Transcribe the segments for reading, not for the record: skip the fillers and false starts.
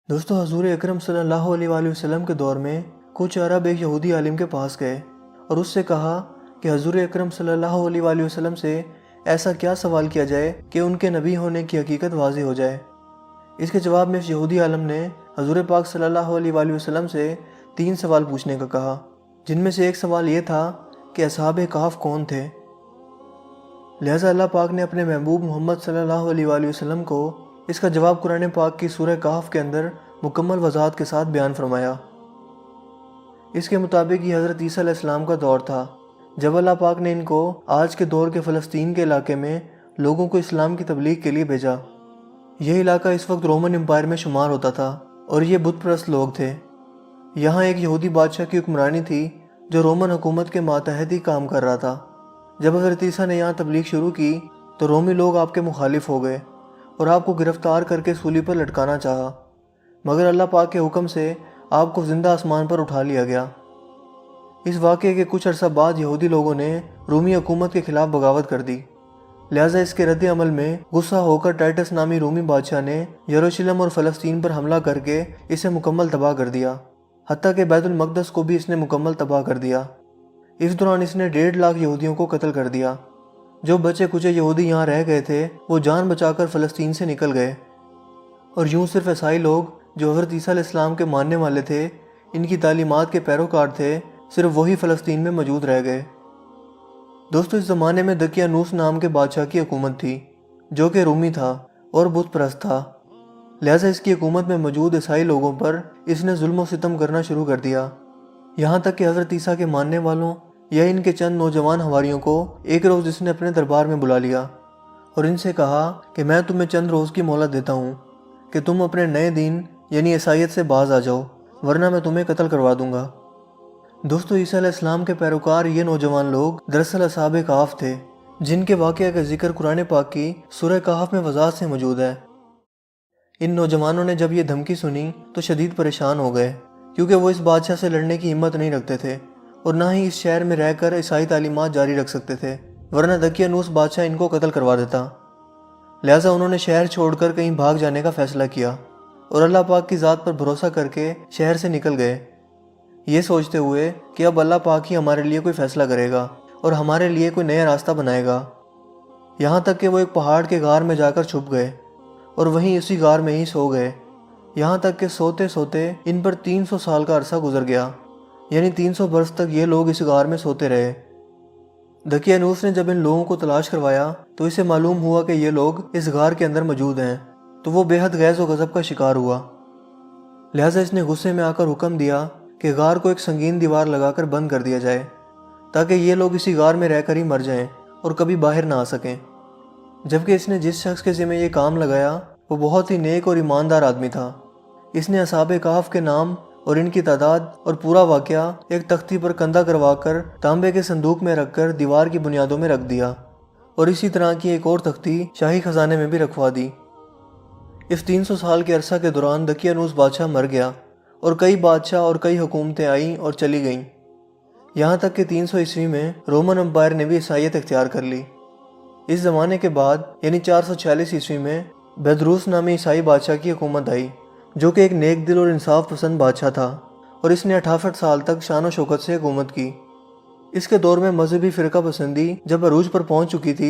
دوستو حضور اکرم صلی اللہ علیہ وآلہ وسلم کے دور میں کچھ عرب ایک یہودی عالم کے پاس گئے اور اس سے کہا کہ حضور اکرم صلی اللہ علیہ وآلہ وسلم سے ایسا کیا سوال کیا جائے کہ ان کے نبی ہونے کی حقیقت واضح ہو جائے۔ اس کے جواب میں اس یہودی عالم نے حضور پاک صلی اللہ علیہ وآلہ وسلم سے 3 سوال پوچھنے کا کہا، جن میں سے ایک سوال یہ تھا کہ اصحاب کہف کون تھے۔ لہٰذا اللہ پاک نے اپنے محبوب محمد صلی اللہ علیہ وآلہ وسلم کو اس کا جواب قرآن پاک کی سورہ کہف کے اندر مکمل وضاحت کے ساتھ بیان فرمایا۔ اس کے مطابق یہ حضرت عیسیٰ علیہ السلام کا دور تھا جب اللہ پاک نے ان کو آج کے دور کے فلسطین کے علاقے میں لوگوں کو اسلام کی تبلیغ کے لیے بھیجا۔ یہ علاقہ اس وقت رومن امپائر میں شمار ہوتا تھا اور یہ بت پرست لوگ تھے۔ یہاں ایک یہودی بادشاہ کی حکمرانی تھی جو رومن حکومت کے ماتحت ہی کام کر رہا تھا۔ جب حضرت عیسیٰ نے یہاں تبلیغ شروع کی تو رومی لوگ آپ کے مخالف ہو گئے اور آپ کو گرفتار کر کے سولی پر لٹکانا چاہا، مگر اللہ پاک کے حکم سے آپ کو زندہ آسمان پر اٹھا لیا گیا۔ اس واقعے کے کچھ عرصہ بعد یہودی لوگوں نے رومی حکومت کے خلاف بغاوت کر دی، لہٰذا اس کے رد عمل میں غصہ ہو کر ٹائٹس نامی رومی بادشاہ نے یروشلم اور فلسطین پر حملہ کر کے اسے مکمل تباہ کر دیا، حتیٰ کہ بیت المقدس کو بھی اس نے مکمل تباہ کر دیا۔ اس دوران اس نے 1.5 لاکھ یہودیوں کو قتل کر دیا۔ جو بچے کچے یہودی یہاں رہ گئے تھے وہ جان بچا کر فلسطین سے نکل گئے، اور یوں صرف عیسائی لوگ جو حضرت عیسیٰ علیہ السلام کے ماننے والے تھے، ان کی تعلیمات کے پیروکار تھے، صرف وہی فلسطین میں موجود رہ گئے۔ دوستو، اس زمانے میں دقیانوس نام کے بادشاہ کی حکومت تھی جو کہ رومی تھا اور بت پرست تھا، لہٰذا اس کی حکومت میں موجود عیسائی لوگوں پر اس نے ظلم و ستم کرنا شروع کر دیا، یہاں تک کہ حضرت عیسیٰ کے ماننے والوں یا ان کے چند نوجوان حواریوں کو ایک روز اس نے اپنے دربار میں بلا لیا اور ان سے کہا کہ میں تمہیں چند روز کی مہلت دیتا ہوں کہ تم اپنے نئے دین یعنی عیسائیت سے باز آ جاؤ، ورنہ میں تمہیں قتل کروا دوں گا۔ دوستو، عیسیٰ علیہ السلام کے پیروکار یہ نوجوان لوگ دراصل اصحاب کہف تھے، جن کے واقعہ کا ذکر قرآن پاک کی سورہ کہف میں وضاحت سے موجود ہے۔ ان نوجوانوں نے جب یہ دھمکی سنی تو شدید پریشان ہو گئے، کیونکہ وہ اس بادشاہ سے لڑنے کی ہمت نہیں رکھتے تھے اور نہ ہی اس شہر میں رہ کر عیسائی تعلیمات جاری رکھ سکتے تھے، ورنہ دقیانوس بادشاہ ان کو قتل کروا دیتا۔ لہٰذا انہوں نے شہر چھوڑ کر کہیں بھاگ جانے کا فیصلہ کیا اور اللہ پاک کی ذات پر بھروسہ کر کے شہر سے نکل گئے، یہ سوچتے ہوئے کہ اب اللہ پاک ہی ہمارے لیے کوئی فیصلہ کرے گا اور ہمارے لیے کوئی نیا راستہ بنائے گا۔ یہاں تک کہ وہ ایک پہاڑ کے غار میں جا کر چھپ گئے اور وہیں اسی غار میں ہی سو گئے، یہاں تک کہ سوتے سوتے ان پر 300 سال کا عرصہ گزر گیا، یعنی 300 برس تک یہ لوگ اس غار میں سوتے رہے۔ دقیانوس نے جب ان لوگوں کو تلاش کروایا تو اسے معلوم ہوا کہ یہ لوگ اس غار کے اندر موجود ہیں، تو وہ بے حد غیظ و غضب کا شکار ہوا، لہٰذا اس نے غصے میں آ کر حکم دیا کہ غار کو ایک سنگین دیوار لگا کر بند کر دیا جائے تاکہ یہ لوگ اسی غار میں رہ کر ہی مر جائیں اور کبھی باہر نہ آ سکیں۔ جبکہ اس نے جس شخص کے ذمہ یہ کام لگایا وہ بہت ہی نیک اور ایماندار آدمی تھا۔ اس نے اصحاب کہف کے نام اور ان کی تعداد اور پورا واقعہ ایک تختی پر کندہ کروا کر تانبے کے صندوق میں رکھ کر دیوار کی بنیادوں میں رکھ دیا، اور اسی طرح کی ایک اور تختی شاہی خزانے میں بھی رکھوا دی۔ اس 300 سال کے عرصہ کے دوران دقیانوس بادشاہ مر گیا اور کئی بادشاہ اور کئی حکومتیں آئیں اور چلی گئیں، یہاں تک کہ 300 عیسوی میں رومن امپائر نے بھی عیسائیت اختیار کر لی۔ اس زمانے کے بعد یعنی 446 عیسوی میں بیدروس نامی عیسائی بادشاہ کی حکومت آئی، جو کہ ایک نیک دل اور انصاف پسند بادشاہ تھا، اور اس نے 68 سال تک شان و شوکت سے حکومت کی۔ اس کے دور میں مذہبی فرقہ پسندی جب عروج پر پہنچ چکی تھی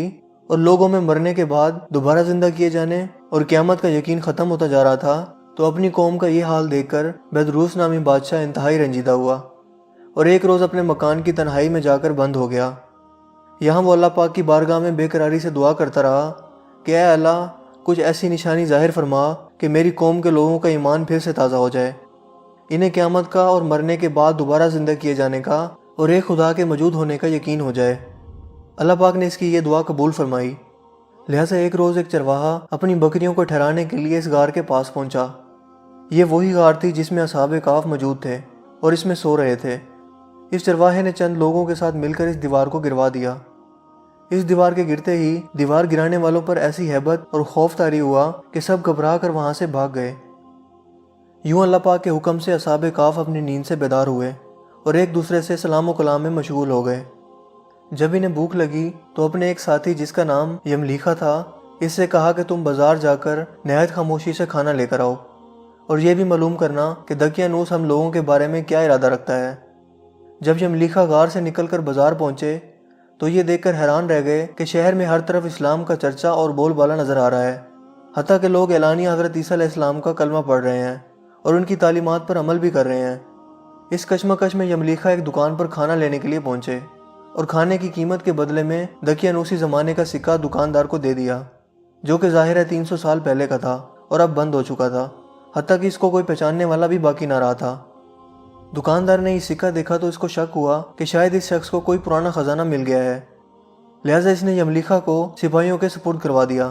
اور لوگوں میں مرنے کے بعد دوبارہ زندہ کیے جانے اور قیامت کا یقین ختم ہوتا جا رہا تھا، تو اپنی قوم کا یہ حال دیکھ کر بیدروس نامی بادشاہ انتہائی رنجیدہ ہوا اور ایک روز اپنے مکان کی تنہائی میں جا کر بند ہو گیا۔ یہاں وہ اللہ پاک کی بارگاہ میں بے قراری سے دعا کرتا رہا کہ اے اللہ، کچھ ایسی نشانی ظاہر فرما کہ میری قوم کے لوگوں کا ایمان پھر سے تازہ ہو جائے، انہیں قیامت کا اور مرنے کے بعد دوبارہ زندہ کیے جانے کا اور ایک خدا کے موجود ہونے کا یقین ہو جائے۔ اللہ پاک نے اس کی یہ دعا قبول فرمائی، لہٰذا ایک روز ایک چرواہا اپنی بکریوں کو ٹھہرانے کے لیے اس غار کے پاس پہنچا۔ یہ وہی غار تھی جس میں اصحاب کہف موجود تھے اور اس میں سو رہے تھے۔ اس چرواہے نے چند لوگوں کے ساتھ مل کر اس دیوار کو گروا دیا۔ اس دیوار کے گرتے ہی دیوار گرانے والوں پر ایسی ہیبت اور خوف طاری ہوا کہ سب گھبرا کر وہاں سے بھاگ گئے۔ یوں اللہ پاک کے حکم سے اصحاب کہف اپنی نیند سے بیدار ہوئے اور ایک دوسرے سے سلام و کلام میں مشغول ہو گئے۔ جب انہیں بھوک لگی تو اپنے ایک ساتھی جس کا نام یملیخا تھا، اس سے کہا کہ تم بازار جا کر نہایت خاموشی سے کھانا لے کر آؤ، اور یہ بھی معلوم کرنا کہ دقیانوس ہم لوگوں کے بارے میں کیا ارادہ رکھتا ہے۔ جب یملیخا غار سے نکل کر بازار پہنچے تو یہ دیکھ کر حیران رہ گئے کہ شہر میں ہر طرف اسلام کا چرچا اور بول بالا نظر آ رہا ہے، حتیٰ کہ لوگ اعلانیہ حضرت عیسیٰ علیہ السلام کا کلمہ پڑھ رہے ہیں اور ان کی تعلیمات پر عمل بھی کر رہے ہیں۔ اس کشمکش میں یملیخا ایک دکان پر کھانا لینے کے لیے پہنچے اور کھانے کی قیمت کے بدلے میں دقیانوسی زمانے کا سکہ دکاندار کو دے دیا، جو کہ ظاہر ہے 300 سال پہلے کا تھا اور اب بند ہو چکا تھا، حتیٰ کہ اس کو کوئی پہچاننے والا بھی باقی نہ رہا تھا۔ دکاندار نے یہ سکہ دیکھا تو اس کو شک ہوا کہ شاید اس شخص کو کوئی پرانا خزانہ مل گیا ہے، لہٰذا اس نے یملیخا کو سپاہیوں کے سپرد کروا دیا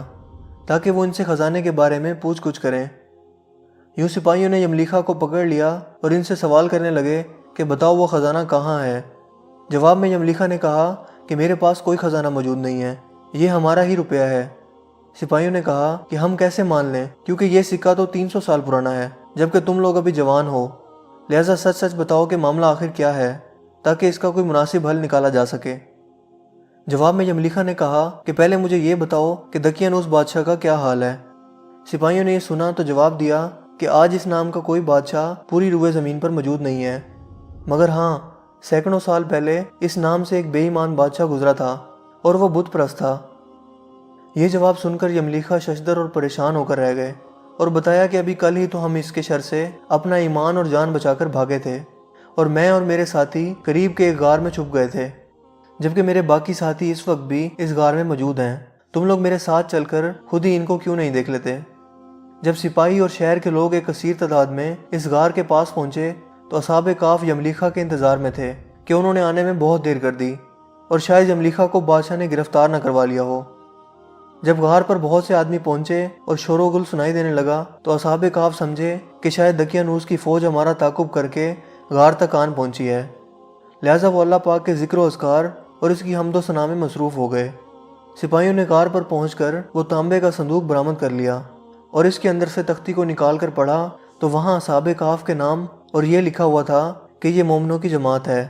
تاکہ وہ ان سے خزانے کے بارے میں پوچھ گچھ کریں۔ یوں سپاہیوں نے یملیخا کو پکڑ لیا اور ان سے سوال کرنے لگے کہ بتاؤ وہ خزانہ کہاں ہے۔ جواب میں یملیخا نے کہا کہ میرے پاس کوئی خزانہ موجود نہیں ہے، یہ ہمارا ہی روپیہ ہے۔ سپاہیوں نے کہا کہ ہم کیسے مان لیں، کیونکہ یہ سکہ تو 300 سال پرانا ہے جبکہ تم لوگ ابھی جوان ہو، لہٰذا سچ سچ بتاؤ کہ معاملہ آخر کیا ہے تاکہ اس کا کوئی مناسب حل نکالا جا سکے۔ جواب میں یملیخا نے کہا کہ پہلے مجھے یہ بتاؤ کہ دقیانوس بادشاہ کا کیا حال ہے۔ سپاہیوں نے یہ سنا تو جواب دیا کہ آج اس نام کا کوئی بادشاہ پوری روئے زمین پر موجود نہیں ہے، مگر ہاں سینکڑوں سال پہلے اس نام سے ایک بے ایمان بادشاہ گزرا تھا اور وہ بت پرست تھا۔ یہ جواب سن کر یملیخا ششدر اور پریشان ہو کر رہ گئے اور بتایا کہ ابھی کل ہی تو ہم اس کے شر سے اپنا ایمان اور جان بچا کر بھاگے تھے اور میں اور میرے ساتھی قریب کے ایک غار میں چھپ گئے تھے، جبکہ میرے باقی ساتھی اس وقت بھی اس غار میں موجود ہیں۔ تم لوگ میرے ساتھ چل کر خود ہی ان کو کیوں نہیں دیکھ لیتے؟ جب سپاہی اور شہر کے لوگ ایک کثیر تعداد میں اس غار کے پاس پہنچے تو اصحاب کہف یملیخا کے انتظار میں تھے کہ انہوں نے آنے میں بہت دیر کر دی اور شاید یملیخا کو بادشاہ نے گرفتار نہ کروا لیا ہو۔ جب غار پر بہت سے آدمی پہنچے اور شور و گل سنائی دینے لگا تو اصحاب کہف سمجھے کہ شاید دقیانوس کی فوج ہمارا تعاقب کر کے غار تک آن پہنچی ہے، لہٰذا وہ اللہ پاک کے ذکر و اذکار اور اس کی حمد و ثنا میں مصروف ہو گئے۔ سپاہیوں نے غار پر پہنچ کر وہ تانبے کا صندوق برآمد کر لیا اور اس کے اندر سے تختی کو نکال کر پڑھا تو وہاں اصحاب کہف کے نام اور یہ لکھا ہوا تھا کہ یہ مومنوں کی جماعت ہے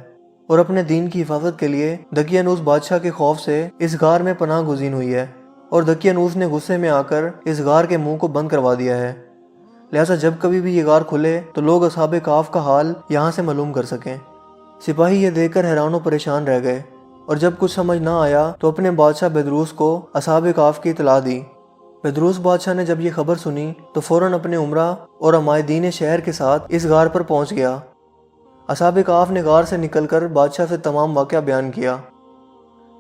اور اپنے دین کی حفاظت کے لیے دقیانوس بادشاہ کے خوف سے اس غار میں پناہ گزین ہوئی ہے، اور دقیانوس نے غصے میں آ کر اس غار کے منہ کو بند کروا دیا ہے، لہٰذا جب کبھی بھی یہ غار کھلے تو لوگ اصحاب کہف کا حال یہاں سے معلوم کر سکیں۔ سپاہی یہ دیکھ کر حیران و پریشان رہ گئے اور جب کچھ سمجھ نہ آیا تو اپنے بادشاہ بیدروس کو اصحاب کہف کی اطلاع دی۔ بیدروس بادشاہ نے جب یہ خبر سنی تو فوراً اپنے عمرہ اور عمائدین شہر کے ساتھ اس غار پر پہنچ گیا۔ اصحاب کہف نے غار سے نکل کر بادشاہ سے تمام واقعہ بیان کیا۔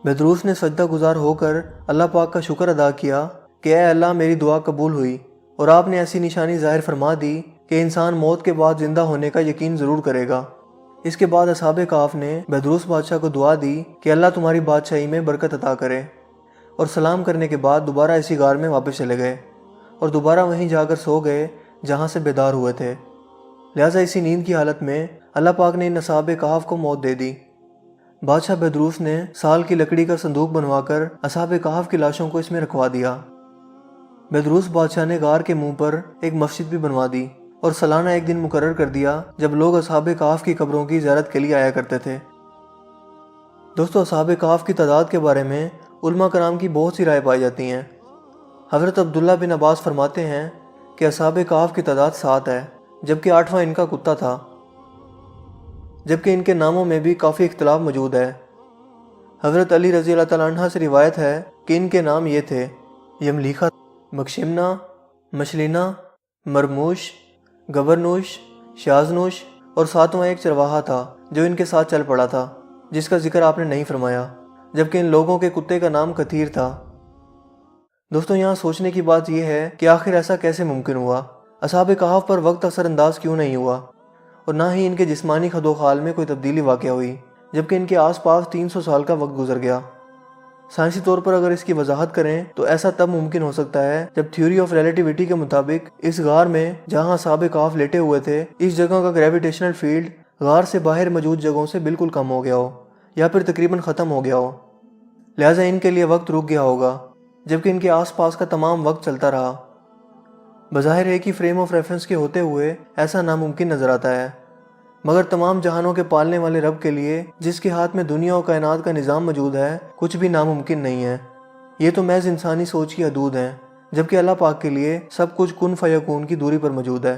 بیدروس نے سجدہ گزار ہو کر اللہ پاک کا شکر ادا کیا کہ اے اللہ میری دعا قبول ہوئی اور آپ نے ایسی نشانی ظاہر فرما دی کہ انسان موت کے بعد زندہ ہونے کا یقین ضرور کرے گا۔ اس کے بعد اصحاب کہف نے بیدروس بادشاہ کو دعا دی کہ اللہ تمہاری بادشاہی میں برکت عطا کرے، اور سلام کرنے کے بعد دوبارہ اسی غار میں واپس چلے گئے اور دوبارہ وہیں جا کر سو گئے جہاں سے بیدار ہوئے تھے۔ لہٰذا اسی نیند کی حالت میں اللہ پاک نے ان اصحاب کہف کو موت دے دی۔ بادشاہ بیدروس نے سال کی لکڑی کا صندوق بنوا کر اصحاب کہف کی لاشوں کو اس میں رکھوا دیا۔ بیدروس بادشاہ نے غار کے منہ پر ایک مسجد بھی بنوا دی اور سالانہ ایک دن مقرر کر دیا جب لوگ اصحاب کہف کی قبروں کی زیارت کے لیے آیا کرتے تھے۔ دوستو، اصحاب کہف کی تعداد کے بارے میں علماء کرام کی بہت سی رائے پائی جاتی ہیں۔ حضرت عبداللہ بن عباس فرماتے ہیں کہ اصحاب کہف کی تعداد 7 ہے، جبکہ 8واں ان کا کتا تھا، جبکہ ان کے ناموں میں بھی کافی اختلاف موجود ہے۔ حضرت علی رضی اللہ تعالیٰ عنہ سے روایت ہے کہ ان کے نام یہ تھے: یملیخا، مکشمنا، مشلینا، مرموش، گورنوش، شازنوش، اور 7واں ایک چرواہا تھا جو ان کے ساتھ چل پڑا تھا، جس کا ذکر آپ نے نہیں فرمایا، جبکہ ان لوگوں کے کتے کا نام کثیر تھا۔ دوستو، یہاں سوچنے کی بات یہ ہے کہ آخر ایسا کیسے ممکن ہوا؟ اصحاب کہف پر وقت اثر انداز کیوں نہیں ہوا، اور نہ ہی ان کے جسمانی خد و خال میں کوئی تبدیلی واقع ہوئی، جبکہ ان کے آس پاس 300 سال کا وقت گزر گیا؟ سائنسی طور پر اگر اس کی وضاحت کریں تو ایسا تب ممکن ہو سکتا ہے جب تھیوری آف ریلیٹیوٹی کے مطابق اس غار میں جہاں اصحاب کہف لیٹے ہوئے تھے، اس جگہ کا گریویٹیشنل فیلڈ غار سے باہر موجود جگہوں سے بالکل کم ہو گیا ہو یا پھر تقریباً ختم ہو گیا ہو، لہٰذا ان کے لیے وقت رک گیا ہوگا، جبکہ ان کے آس پاس کا تمام وقت چلتا رہا۔ بظاہر ایک ہی فریم آف ریفرنس کے ہوتے ہوئے ایسا ناممکن نظر آتا ہے، مگر تمام جہانوں کے پالنے والے رب کے لیے، جس کے ہاتھ میں دنیا و کائنات کا نظام موجود ہے، کچھ بھی ناممکن نہیں ہے۔ یہ تو محض انسانی سوچ کی حدود ہیں، جبکہ اللہ پاک کے لیے سب کچھ کن فیکون کی دوری پر موجود ہے۔